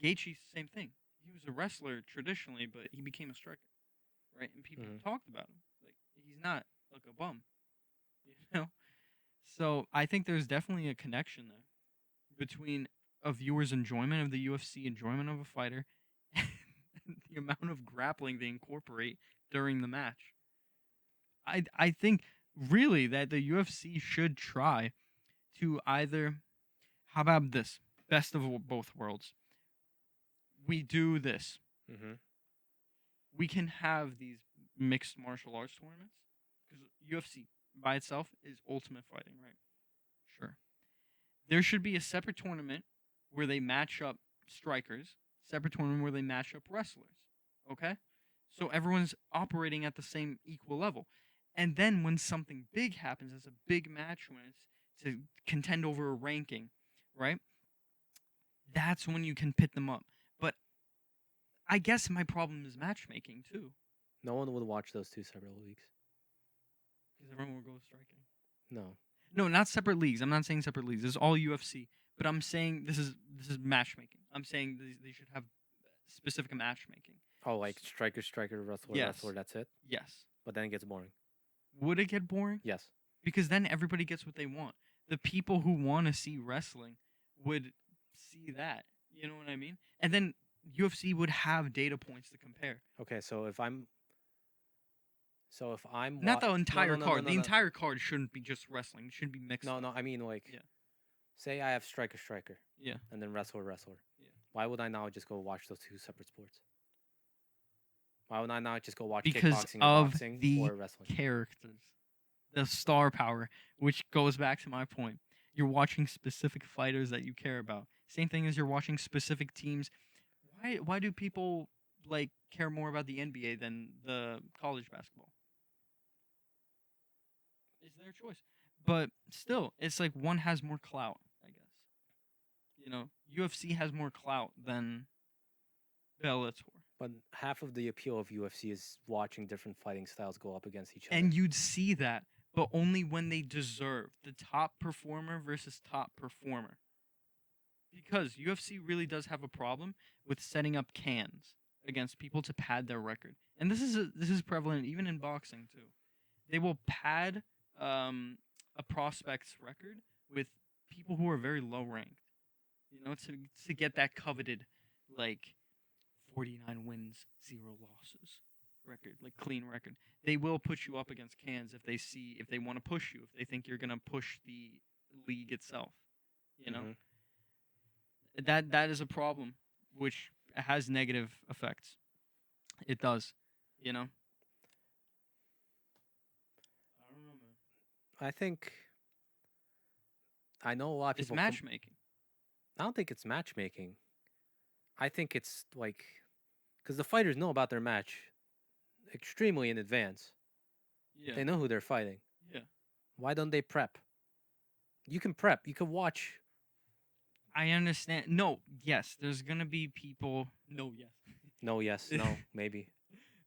Gaethje, same thing. He was a wrestler traditionally, but he became a striker, right? And people talked about him like he's not like a bum, you know. So I think there's definitely a connection there between a viewer's enjoyment of the UFC, enjoyment of a fighter, and the amount of grappling they incorporate during the match. I think really that the UFC should try to either, how about this, best of both worlds. We do this. Mm-hmm. We can have these mixed martial arts tournaments because UFC by itself is ultimate fighting, right? Sure. There should be a separate tournament where they match up strikers, separate tournament where they match up wrestlers. Okay? So everyone's operating at the same equal level. And then when something big happens, as a big match when it's to contend over a ranking, right? That's when you can pit them up. But I guess my problem is matchmaking too. No one would watch those two separate leagues. Because everyone will go striking. No. No, not separate leagues. I'm not saying separate leagues. This is all UFC. But I'm saying this is matchmaking. I'm saying they should have specific matchmaking. Oh, like striker, wrestler, Yes. that's it. Yes. But then it gets boring. Would it get boring? Yes. Because then everybody gets what they want. The people who want to see wrestling would see that. You know what I mean? And then UFC would have data points to compare. Okay, so if I'm Not the no, entire no, no, no, card. no, The no. entire card shouldn't be just wrestling. It should be mixed. No, up. no, I mean like Yeah. say I have striker, Yeah. and then wrestler. Yeah. Why would I now just go watch those two separate sports? Why would I not just go watch Because kickboxing or of boxing the or wrestling? characters, the star power, which goes back to my point. You're watching specific fighters that you care about. Same thing as you're watching specific teams. Why do people like care more about the NBA than the college basketball? It's their choice. But still, it's like one has more clout, I guess. You know, UFC has more clout than Bellator. But half of the appeal of UFC is watching different fighting styles go up against each other. And you'd see that, but only when they deserve the top performer versus top performer. Because UFC really does have a problem with setting up cans against people to pad their record, and this is prevalent even in boxing too. They will pad a prospect's record with people who are very low ranked, you know, to get that coveted like 49 wins, 0 losses record, like clean record. They will put you up against cans if they want to push you, if they think you're going to push the league itself, you know. Mhm. That is a problem which has negative effects. It does, you know. I don't know, man. I think I know a lot of It's people. matchmaking. I don't think it's matchmaking. I think it's like because the fighters know about their match extremely in advance. Yeah. They know who they're fighting. Yeah. Why don't they prep? You can prep. You can watch. I understand. No, yes, there's gonna be people. No, yes. No, yes, no, maybe.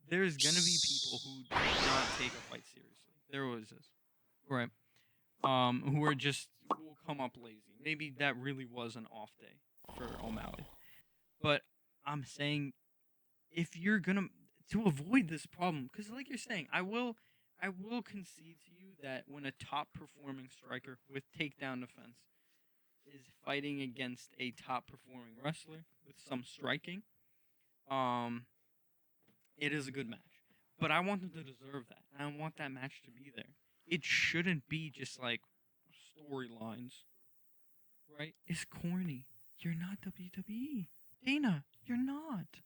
There's gonna be people who do not take a fight seriously. There always is, right? Who are just who will come up lazy. Maybe that really was an off day for O'Malley, but I'm saying if you're gonna to avoid this problem, because like you're saying, I will concede to you that when a top performing striker with takedown defense is fighting against a top performing wrestler with some striking, um, it is a good match. But I want them to deserve that. And I want that match to be there. It shouldn't be just like storylines, right? It's corny. You're not WWE. Dana, you're not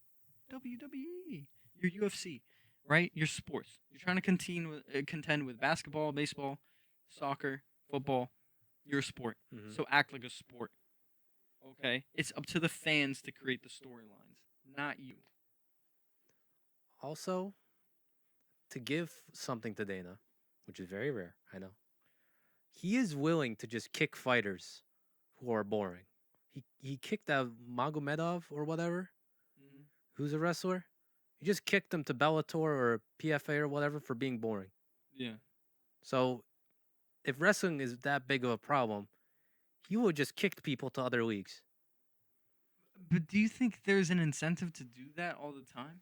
WWE. You're UFC, right? You're sports. You're trying to contend with basketball, baseball, soccer, football. You're a sport. Mhm. So act like a sport. Okay? It's up to the fans to create the storylines, not you. Also, to give something to Dana, which is very rare, I know. He is willing to just kick fighters who are boring. He kicked out Magomedov or whatever, who's a wrestler. He just kicked him to Bellator or PFA or whatever for being boring. Yeah. So, if wrestling is that big of a problem, he would just kick people to other leagues. But do you think there's an incentive to do that all the time?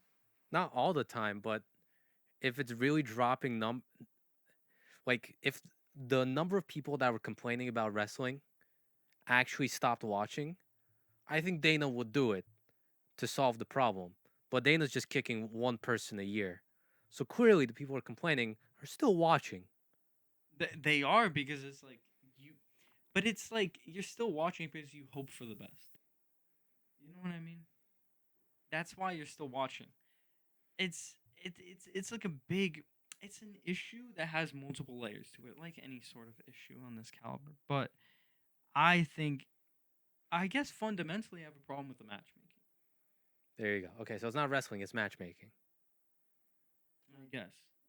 Not all the time, but if it's really dropping like if the number of people that were complaining about wrestling actually stopped watching, I think Dana would do it to solve the problem. But Dana's just kicking one person a year. So clearly the people who are complaining are still watching. They are because it's like you, but it's like you're still watching because you hope for the best. You know what I mean? That's why you're still watching. It's like a big. It's an issue that has multiple layers to it, like any sort of issue on this caliber. But I think, I guess fundamentally, I have a problem with the matchmaking. There you go. Okay, so it's not wrestling, it's matchmaking.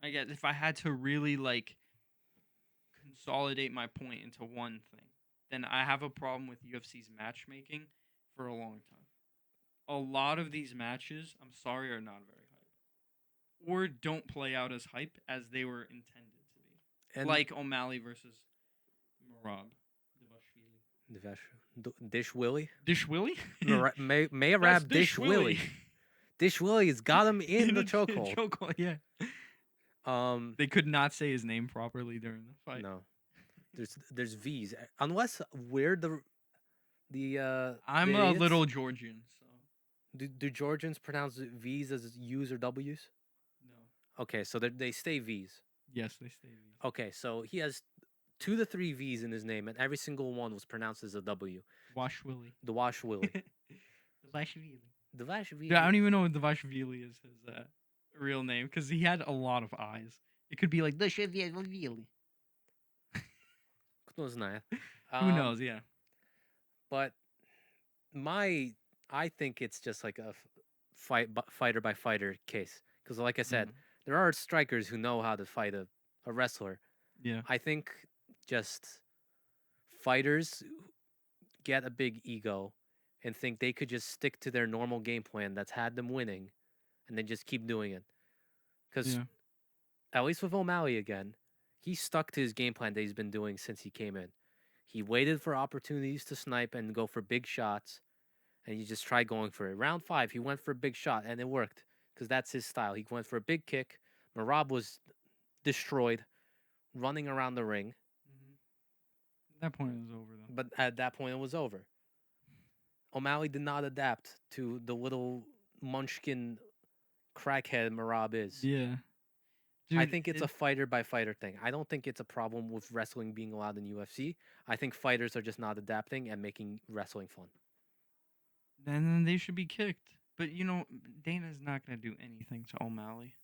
I guess if I had to really like consolidate my point into one thing, then I have a problem with UFC's matchmaking for a long time. A lot of these matches, I'm sorry, are not very hype, or don't play out as hype as they were intended to be. And Like O'Malley versus Marab. Dish Willie. Dish Willie? Mayorab Dish Willie. Dish Willie's got him in the chokehold. Chokehold, yeah. They could not say his name properly during the fight. No, there's V's unless we're I'm the a idiots. little Georgian, so Do Georgians pronounce V's as U's or W's? no. Okay, so they stay V's. Yes, they say V. Okay, so he has 2 to 3 V's in his name, and every single one was pronounced as a W. Wash Willie. The Wash Willie. The Wash Willie. The Wash Willie. Dude, I don't even know what the Wash Willie is his real name because he had a lot of eyes. It could be like the Willie. Кто знает. Who knows? Yeah. But I think it's just like a fighter by fighter case because, like I said, there are strikers who know how to fight a wrestler. Yeah. I think just fighters get a big ego and think they could just stick to their normal game plan that's had them winning and then just keep doing it. Because at least with O'Malley again, he stuck to his game plan that he's been doing since he came in. He waited for opportunities to snipe and go for big shots, and he just tried going for it. Round 5, he went for a big shot, and it worked because that's his style. He went for a big kick. Marab was destroyed, running around the ring. At that point, it was over, though. But at that point, it was over. O'Malley did not adapt to the little munchkin crackhead Marab is. Yeah. Dude, I think it's a fighter by fighter thing. I don't think it's a problem with wrestling being allowed in UFC. I think fighters are just not adapting and making wrestling fun. Then they should be kicked. But, Dana's not going to do anything to O'Malley.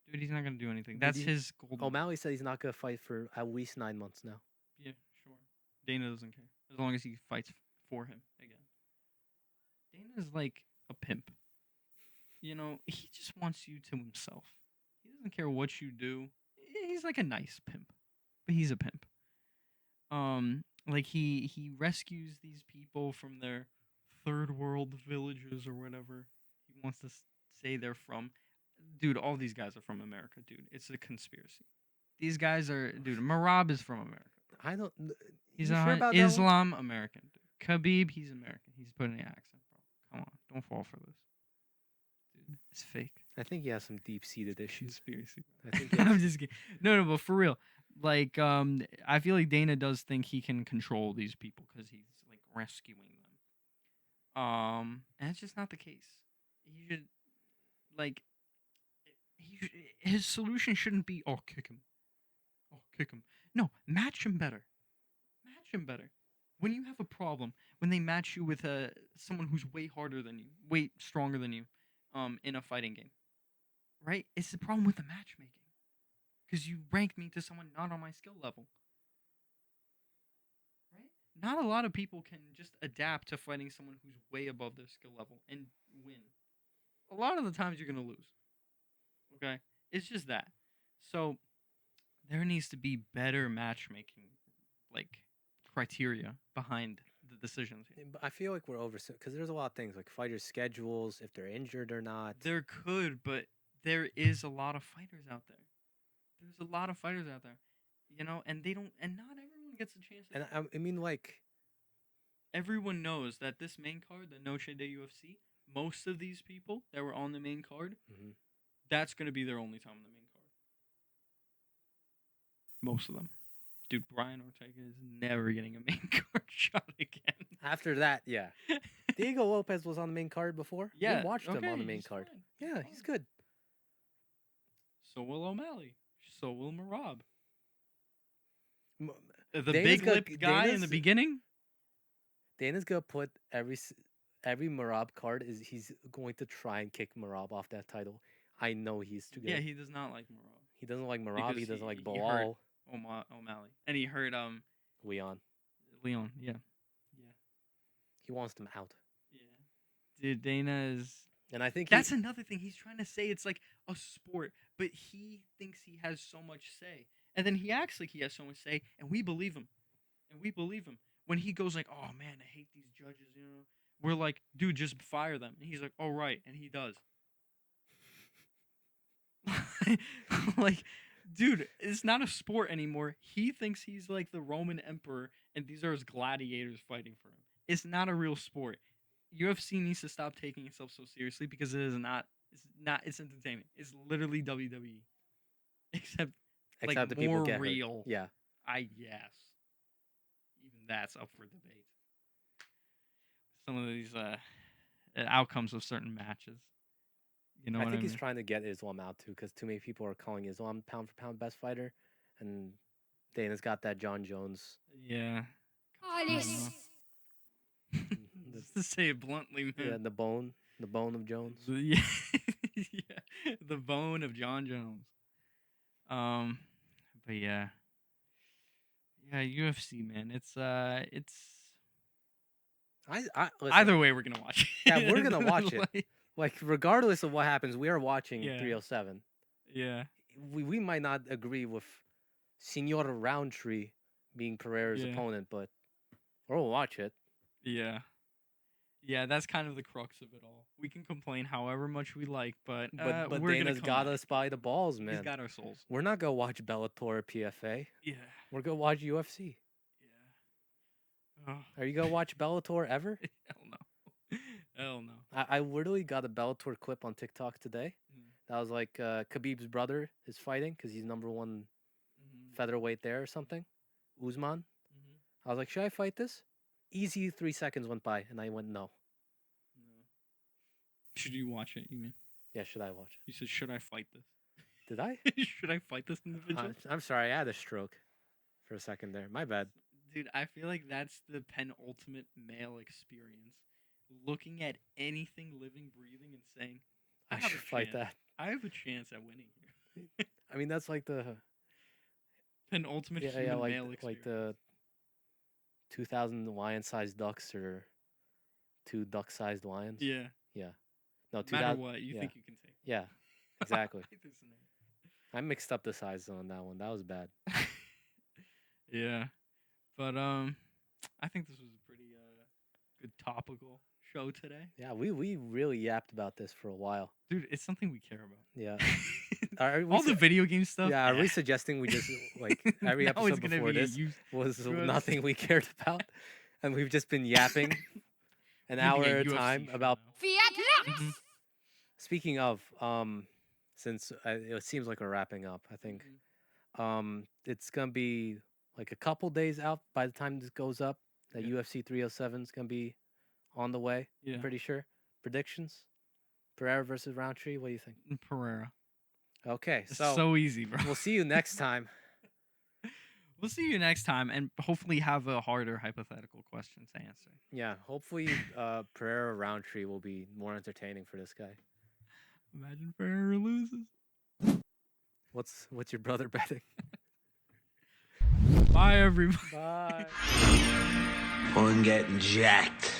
Dude, he's not going to do anything. That's his goal. O'Malley said he's not going to fight for at least 9 months now. Yeah, sure. Dana doesn't care. As long as he fights for him again. Dana's like a pimp. He just wants you to himself. He doesn't care what you do. He's like a nice pimp. But he's a pimp. Like he rescues these people from their third world villages or whatever he wants to say they're from. Dude, all these guys are from America, dude. It's a conspiracy. These guys are, dude. Marab is from America. I don't. He's sure about Islam American. Dude. Khabib, he's American. He's putting the accent, bro. Come on, don't fall for this. Dude, it's fake. I think he has some deep-seated issues. Conspiracy. I think I'm just kidding. No, but for real. Like, I feel like Dana does think he can control these people because he's like rescuing them. And it's just not the case. He should, like, his solution shouldn't be, oh, kick him. Oh, kick him. No, match him better. Match him better. When you have a problem, when they match you with someone who's way harder than you, way stronger than you, in a fighting game, right? It's the problem with the matchmaking. Because you rank me to someone not on my skill level. Right? Not a lot of people can just adapt to fighting someone who's way above their skill level and win. A lot of the times you're going to lose. Okay? It's just that. So, there needs to be better matchmaking, like, criteria behind the decisions. But I feel like we're over because there's a lot of things like fighters' schedules, if they're injured or not. There could, but there is a lot of fighters out there. There's a lot of fighters out there, and they don't, and not everyone gets a chance. And I mean, like, everyone knows that this main card, the Noche de UFC, most of these people that were on the main card, that's going to be their only time on the main card. Most of them. Dude, Brian Ortega is never getting a main card shot again. After that, yeah. Diego Lopez was on the main card before. Yeah. We watched him on the main he's card. fine. Yeah, he's good. So will O'Malley. So will Marab. The Dana's big-lipped guy in the beginning? Dana's going to put every Marab card, he's going to try and kick Marab off that title. I know he's too good. Yeah, he does not like Marab. He doesn't like Marab. Because He doesn't like he hurt Bilal. O'Malley. And he hurt Leon. yeah. He wants them out. Yeah. Dude, Dana is... And I think that's another thing. He's trying to say it's like a sport, but he thinks he has so much say. And then he acts like he has so much say, and we believe him. When he goes like, oh, man, I hate these judges, We're like, dude, just fire them. And he's like, oh, right. And he does. Like, dude, it's not a sport anymore. He thinks he's like the Roman emperor, and these are his gladiators fighting for him. It's not a real sport. UFC needs to stop taking itself so seriously because it is not. It's not. It's entertainment. It's literally WWE, except Except the like people more get hurt. real. Yeah. I guess. Even that's up for debate. Some of these outcomes of certain matches. You know I what think I he's mean? trying to get Islam out too, because too many people are calling Islam pound for pound best fighter, and Dana's got that John Jones. Yeah. Alice. Just to say it bluntly, Yeah, man. the bone of Jones. Yeah. Yeah. The bone of John Jones. But yeah. Yeah, UFC, man. It's Listen, either way we're gonna watch it. yeah, we're gonna watch it. Like, Like regardless of what happens, we are watching Yeah. 307. yeah. We might not agree with Senor Roundtree being Pereira's Yeah. opponent, but we'll watch it. Yeah. Yeah, that's kind of the crux of it all. We can complain however much we like, but But we're Dana's gonna got come us by the balls, He's man. got our souls. We're not gonna watch Bellator or PFA. Yeah. We're gonna watch UFC. Yeah. Oh, Are you gonna watch Bellator ever? hell no. Hell no. I literally got a Bellator clip on TikTok today. Mm. That was like Khabib's brother is fighting because he's number one Mhm. featherweight there or something. Usman. Mhm. I was like, should I fight this? Easy 3 seconds went by, and I went, no. No. Should you watch it? You mean? Yeah, should I watch You said, should I fight this? it? Did I? Should I fight this individual? I'm sorry, I had a stroke for a second there. My bad. Dude, I feel like that's the penultimate male experience. Looking at anything living, breathing, and saying, I have a should fight chance. that. I have a chance at winning here. I mean, that's like the Penultimate yeah, human yeah, like male like experience. the 2,000 lion-sized ducks or 2 duck-sized lions. Yeah. No, No 2,000. matter what, you yeah. think you can take. Yeah, exactly. I like this name. I mixed up the sizes on that one. That was bad. Yeah. But I think this was a pretty good topical show today. Yeah, we really yapped about this for a while. Dude, it's something we care about. Yeah. Are we All the su- video game stuff. yeah, are we suggesting we just like every Now it's episode gonna before be a this use- was Good. nothing we cared about, and we've just been yapping an Gonna hour be a at a UFC time show about. now. Fiat Lux. Mhm. Speaking of, since it seems like we're wrapping up, I think it's gonna be like a couple days out by the time this goes up. That Yeah. UFC 307 is gonna be on the way. Yeah. I'm pretty sure. Predictions: Pereira versus Roundtree. What do you think? Pereira. Okay, It's so, so easy, bro. we'll see you next time. We'll see you next time and hopefully have a harder hypothetical question to answer. Yeah, hopefully Pereira Roundtree will be more entertaining for this guy. Imagine Pereira loses. What's your brother betting? Bye, everybody. Bye. On getting jacked.